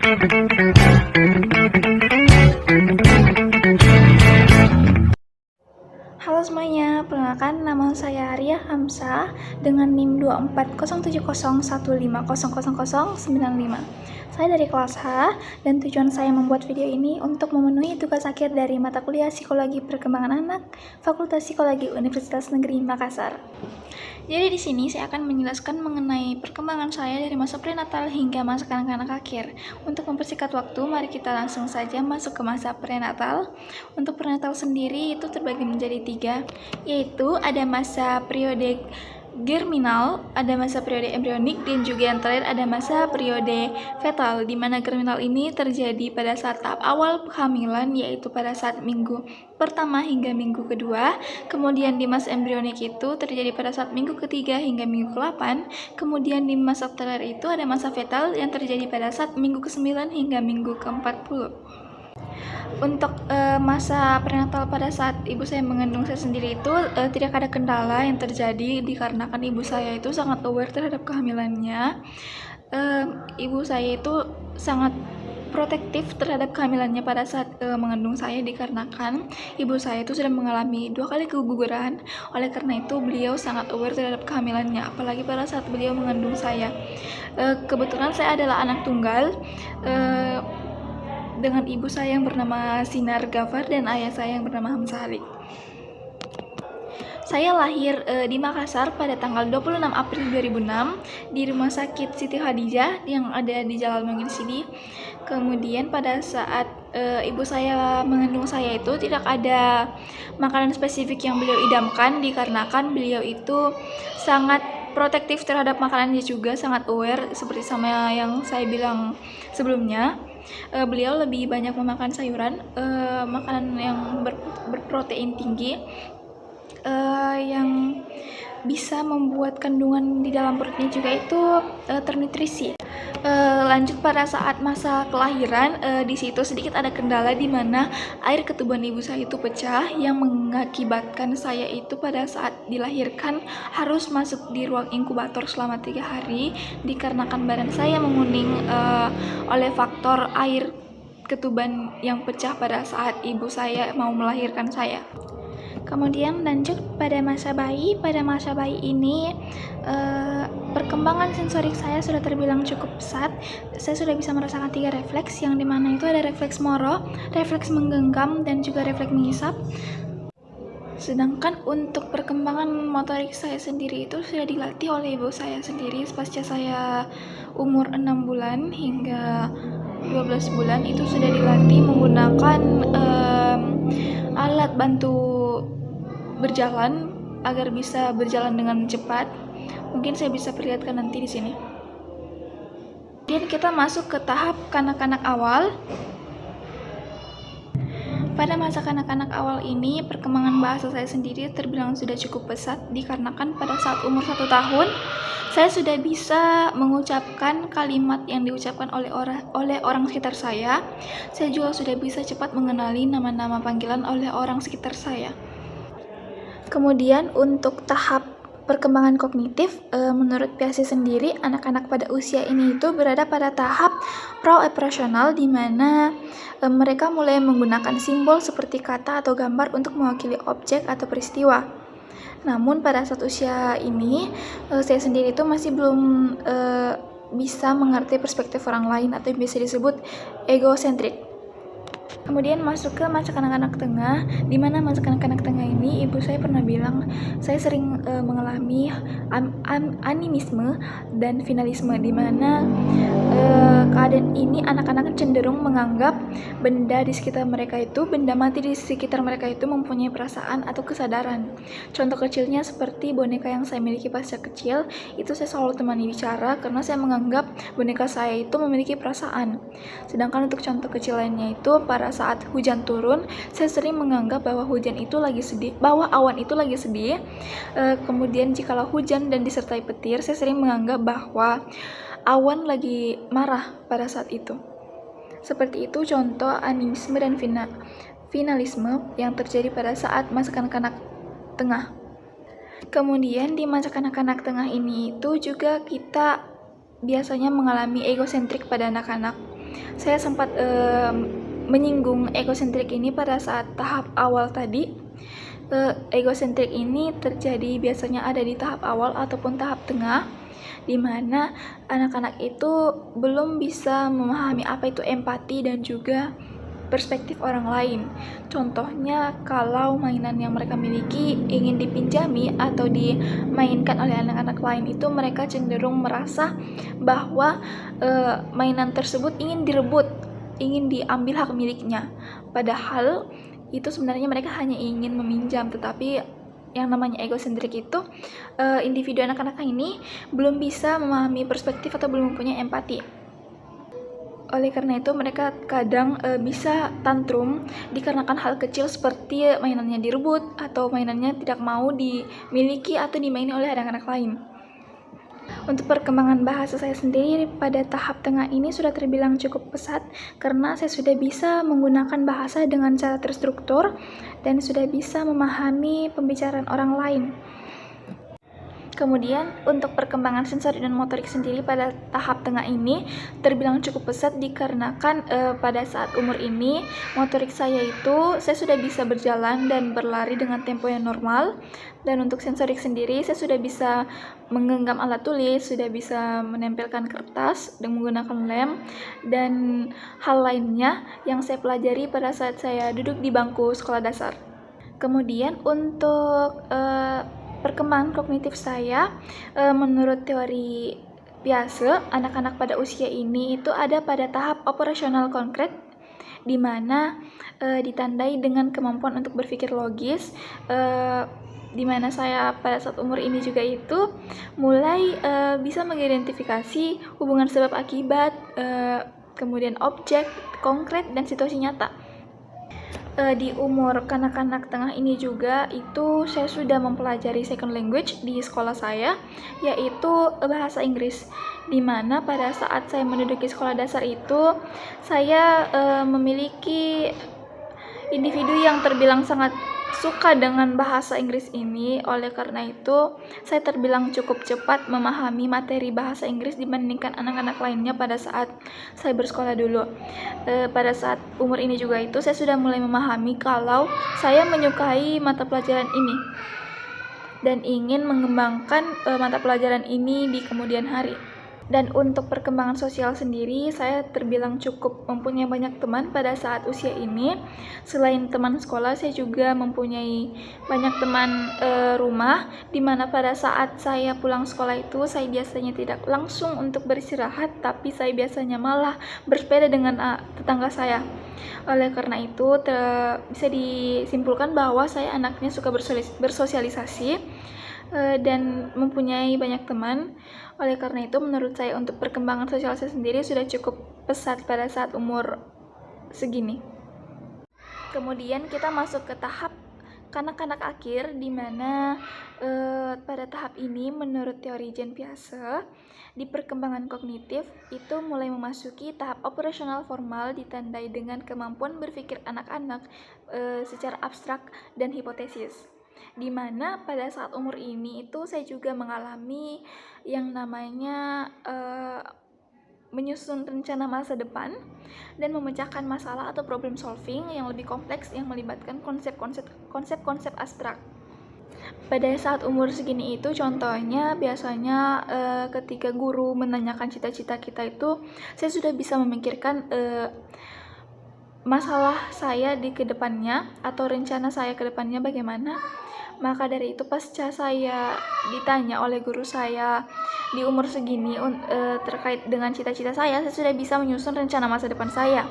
Halo semuanya, perkenalkan nama saya Arya Hamsa dengan NIM 240701500095. Saya dari kelas H dan tujuan saya membuat video ini untuk memenuhi tugas akhir dari mata kuliah Psikologi Perkembangan Anak Fakultas Psikologi Universitas Negeri Makassar. Jadi di sini saya akan menjelaskan mengenai perkembangan saya dari masa prenatal hingga masa kanak-kanak akhir. Untuk mempersingkat waktu, mari kita langsung saja masuk ke masa prenatal. Untuk prenatal sendiri itu terbagi menjadi 3, yaitu ada masa periode germinal, ada masa periode embrionik, dan juga yang terakhir ada masa periode fetal, di mana germinal ini terjadi pada saat tahap awal kehamilan, yaitu pada saat minggu pertama hingga minggu kedua. Kemudian di masa embrionik itu terjadi pada saat minggu ketiga hingga minggu ke-8. Kemudian di masa terakhir itu ada masa fetal yang terjadi pada saat minggu ke-9 hingga minggu ke-40. Untuk masa prenatal pada saat ibu saya mengandung saya sendiri itu tidak ada kendala yang terjadi dikarenakan ibu saya itu sangat aware terhadap kehamilannya. Ibu saya itu sangat protektif terhadap kehamilannya pada saat mengandung saya, dikarenakan ibu saya itu sudah mengalami 2 kali keguguran. Oleh karena itu beliau sangat aware terhadap kehamilannya, apalagi pada saat beliau mengandung saya. Kebetulan saya adalah anak tunggal dengan ibu saya yang bernama Sinar Gafar dan ayah saya yang bernama Hamzah Ali. Saya lahir di Makassar pada tanggal 26 April 2006 di Rumah Sakit Siti Khadijah yang ada di Jalan Mangin sini. Kemudian pada saat ibu saya mengandung saya itu tidak ada makanan spesifik yang beliau idamkan, dikarenakan beliau itu sangat protektif terhadap makanannya, juga sangat aware seperti sama yang saya bilang sebelumnya. Beliau lebih banyak memakan sayuran, makanan yang berprotein tinggi, yang bisa membuat kandungan di dalam perutnya juga itu ternutrisi. Lanjut pada saat masa kelahiran, di situ sedikit ada kendala di mana air ketuban ibu saya itu pecah, yang mengakibatkan saya itu pada saat dilahirkan harus masuk di ruang inkubator selama 3 hari dikarenakan badan saya menguning oleh faktor air ketuban yang pecah pada saat ibu saya mau melahirkan saya. Kemudian lanjut pada masa bayi. Pada masa bayi ini perkembangan sensorik saya sudah terbilang cukup pesat. Saya sudah bisa merasakan 3 refleks, yang dimana itu ada refleks moro, refleks menggenggam, dan juga refleks mengisap. Sedangkan untuk perkembangan motorik saya sendiri itu sudah dilatih oleh ibu saya sendiri pasca saya umur 6 bulan hingga 12 bulan itu sudah dilatih menggunakan alat bantu berjalan agar bisa berjalan dengan cepat. Mungkin saya bisa perlihatkan nanti di sini. Kemudian kita masuk ke tahap kanak-kanak awal. Pada masa kanak-kanak awal ini, perkembangan bahasa saya sendiri terbilang sudah cukup pesat, dikarenakan pada saat umur 1 tahun, saya sudah bisa mengucapkan kalimat yang diucapkan oleh orang sekitar saya. Saya juga sudah bisa cepat mengenali nama-nama panggilan oleh orang sekitar saya. Kemudian untuk tahap perkembangan kognitif, menurut PSI sendiri, anak-anak pada usia ini itu berada pada tahap pra-operasional, di mana mereka mulai menggunakan simbol seperti kata atau gambar untuk mewakili objek atau peristiwa. Namun pada saat usia ini, saya sendiri itu masih belum bisa mengerti perspektif orang lain atau bisa disebut egosentrik. Kemudian masuk ke masa kanak-kanak tengah, di mana masa kanak-kanak tengah ini ibu saya pernah bilang saya sering mengalami animisme dan finalisme, di mana keadaan ini anak-anak cenderung menganggap benda di sekitar mereka itu, benda mati di sekitar mereka itu mempunyai perasaan atau kesadaran. Contoh kecilnya seperti boneka yang saya miliki pasca kecil, itu saya selalu temani bicara karena saya menganggap boneka saya itu memiliki perasaan. Sedangkan untuk contoh kecil lainnya itu pada saat hujan turun, saya sering menganggap bahwa hujan itu lagi sedih, bahwa awan itu lagi sedih. Kemudian jikalau hujan dan disertai petir, saya sering menganggap bahwa awan lagi marah pada saat itu. Seperti itu contoh animisme dan finalisme yang terjadi pada saat masa kanak-kanak tengah. Kemudian di masa kanak-kanak tengah ini itu juga kita biasanya mengalami egosentrik pada anak-anak. saya sempat menyinggung egosentrik ini pada saat tahap awal tadi. Egosentrik ini terjadi biasanya ada di tahap awal ataupun tahap tengah, di mana anak-anak itu belum bisa memahami apa itu empati dan juga perspektif orang lain. Contohnya, kalau mainan yang mereka miliki ingin dipinjami atau dimainkan oleh anak-anak lain, itu mereka cenderung merasa bahwa mainan tersebut ingin direbut, ingin diambil hak miliknya. Padahal itu sebenarnya mereka hanya ingin meminjam, tetapi yang namanya egosentrik itu individu anak-anak ini belum bisa memahami perspektif atau belum mempunyai empati. Oleh karena itu mereka kadang bisa tantrum dikarenakan hal kecil seperti mainannya direbut atau mainannya tidak mau dimiliki atau dimaini oleh anak-anak lain. Untuk perkembangan bahasa saya sendiri pada tahap tengah ini sudah terbilang cukup pesat karena saya sudah bisa menggunakan bahasa dengan cara terstruktur dan sudah bisa memahami pembicaraan orang lain. Kemudian untuk perkembangan sensori dan motorik sendiri pada tahap tengah ini terbilang cukup pesat dikarenakan pada saat umur ini motorik saya sudah bisa berjalan dan berlari dengan tempo yang normal, dan untuk sensorik sendiri saya sudah bisa menggenggam alat tulis, sudah bisa menempelkan kertas dan menggunakan lem dan hal lainnya yang saya pelajari pada saat saya duduk di bangku sekolah dasar. Kemudian untuk perkembangan kognitif saya, menurut teori Piaget, anak-anak pada usia ini itu ada pada tahap operasional konkret, di mana ditandai dengan kemampuan untuk berpikir logis, di mana saya pada saat umur ini juga itu mulai bisa mengidentifikasi hubungan sebab akibat, kemudian objek konkret dan situasi nyata. Di umur kanak-kanak tengah ini juga itu saya sudah mempelajari second language di sekolah saya, yaitu bahasa Inggris, di mana pada saat saya menduduki sekolah dasar itu saya memiliki individu yang terbilang sangat suka dengan bahasa Inggris ini. Oleh karena itu saya terbilang cukup cepat memahami materi bahasa Inggris dibandingkan anak-anak lainnya pada saat saya bersekolah dulu. Pada saat umur ini juga itu saya sudah mulai memahami kalau saya menyukai mata pelajaran ini dan ingin mengembangkan mata pelajaran ini di kemudian hari. Dan untuk perkembangan sosial sendiri, saya terbilang cukup mempunyai banyak teman pada saat usia ini. Selain teman sekolah, saya juga mempunyai banyak teman rumah, di mana pada saat saya pulang sekolah itu, saya biasanya tidak langsung untuk beristirahat, tapi saya biasanya malah bersepeda dengan tetangga saya. Oleh karena itu, bisa disimpulkan bahwa saya anaknya suka bersosialisasi dan mempunyai banyak teman. Oleh karena itu menurut saya untuk perkembangan sosial saya sendiri sudah cukup pesat pada saat umur segini. Kemudian kita masuk ke tahap kanak-kanak akhir, di mana pada tahap ini menurut teori Jean Piaget di perkembangan kognitif itu mulai memasuki tahap operasional formal ditandai dengan kemampuan berpikir anak-anak secara abstrak dan hipotesis, di mana pada saat umur ini itu saya juga mengalami yang namanya menyusun rencana masa depan dan memecahkan masalah atau problem solving yang lebih kompleks yang melibatkan konsep-konsep abstrak. Pada saat umur segini itu contohnya biasanya ketika guru menanyakan cita-cita kita itu saya sudah bisa memikirkan masalah saya di kedepannya atau rencana saya ke depannya bagaimana. Maka dari itu pasca saya ditanya oleh guru saya di umur segini terkait dengan cita-cita saya sudah bisa menyusun rencana masa depan saya.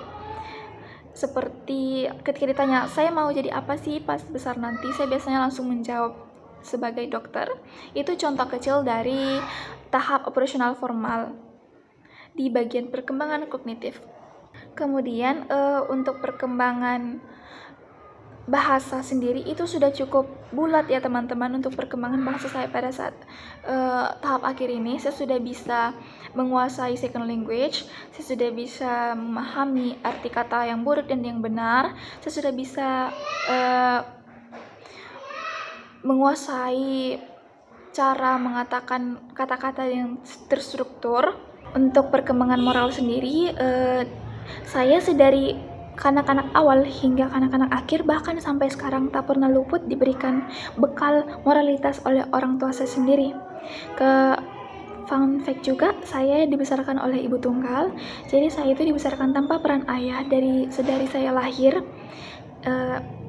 Seperti ketika ditanya saya mau jadi apa sih pas besar nanti, saya biasanya langsung menjawab sebagai dokter. Itu contoh kecil dari tahap operasional formal di bagian perkembangan kognitif. Kemudian untuk perkembangan bahasa sendiri itu sudah cukup bulat ya teman-teman. Untuk perkembangan bahasa saya pada saat tahap akhir ini saya sudah bisa menguasai second language, saya sudah bisa memahami arti kata yang buruk dan yang benar, saya sudah bisa menguasai cara mengatakan kata-kata yang terstruktur. Untuk perkembangan moral sendiri Saya sedari kanak-kanak awal hingga kanak-kanak akhir, bahkan sampai sekarang tak pernah luput diberikan bekal moralitas oleh orang tua saya sendiri. Fun fact juga, saya dibesarkan oleh ibu tunggal, jadi saya itu dibesarkan tanpa peran ayah sedari saya lahir,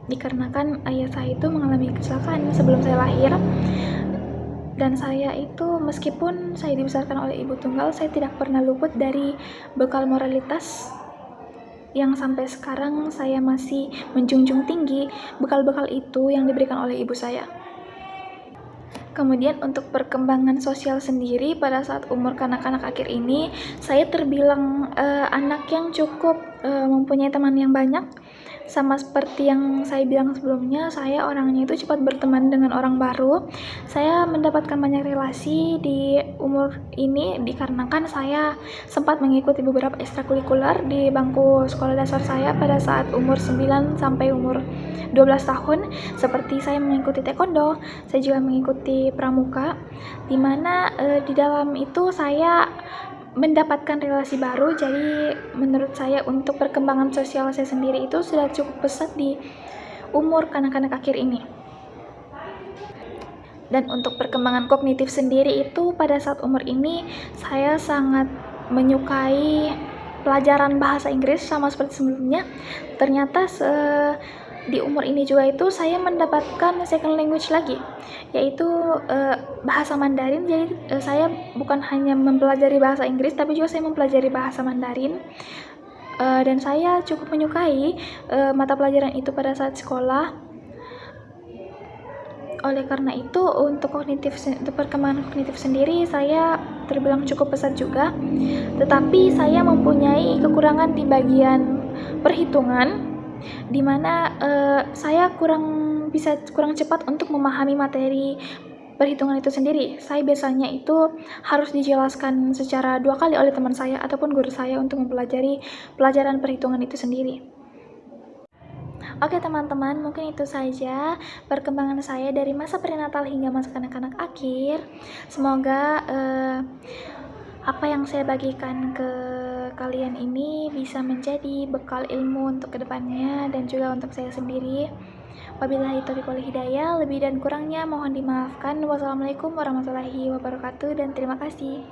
dikarenakan ayah saya itu mengalami kecelakaan sebelum saya lahir. Dan saya itu meskipun saya dibesarkan oleh ibu tunggal, saya tidak pernah luput dari bekal moralitas yang sampai sekarang saya masih menjunjung tinggi bekal-bekal itu yang diberikan oleh ibu saya. Kemudian untuk perkembangan sosial sendiri pada saat umur kanak-kanak akhir ini, saya terbilang anak yang cukup mempunyai teman yang banyak. Sama seperti yang saya bilang sebelumnya, saya orangnya itu cepat berteman dengan orang baru. Saya mendapatkan banyak relasi di umur ini dikarenakan saya sempat mengikuti beberapa ekstrakurikuler di bangku sekolah dasar saya pada saat umur 9 sampai umur 12 tahun, seperti saya mengikuti taekwondo, saya juga mengikuti pramuka, di mana di dalam itu saya mendapatkan relasi baru. Jadi menurut saya untuk perkembangan sosial saya sendiri itu sudah cukup pesat di umur kanak-kanak akhir ini. Dan untuk perkembangan kognitif sendiri itu pada saat umur ini saya sangat menyukai pelajaran bahasa Inggris sama seperti sebelumnya. Ternyata di umur ini juga itu saya mendapatkan second language lagi, yaitu bahasa Mandarin. Jadi saya bukan hanya mempelajari bahasa Inggris, tapi juga saya mempelajari bahasa Mandarin, dan saya cukup menyukai mata pelajaran itu pada saat sekolah. Oleh karena itu untuk perkembangan kognitif sendiri saya terbilang cukup pesat juga, tetapi saya mempunyai kekurangan di bagian perhitungan, di mana saya kurang cepat untuk memahami materi perhitungan itu sendiri. Saya biasanya itu harus dijelaskan secara 2 kali oleh teman saya ataupun guru saya untuk mempelajari pelajaran perhitungan itu sendiri. Oke teman-teman, mungkin itu saja perkembangan saya dari masa prenatal hingga masa kanak-kanak akhir. Semoga apa yang saya bagikan ke kalian ini bisa menjadi bekal ilmu untuk kedepannya dan juga untuk saya sendiri. Wabillahi taufiq wal hidayah, lebih dan kurangnya mohon dimaafkan. Wassalamualaikum warahmatullahi wabarakatuh dan terima kasih.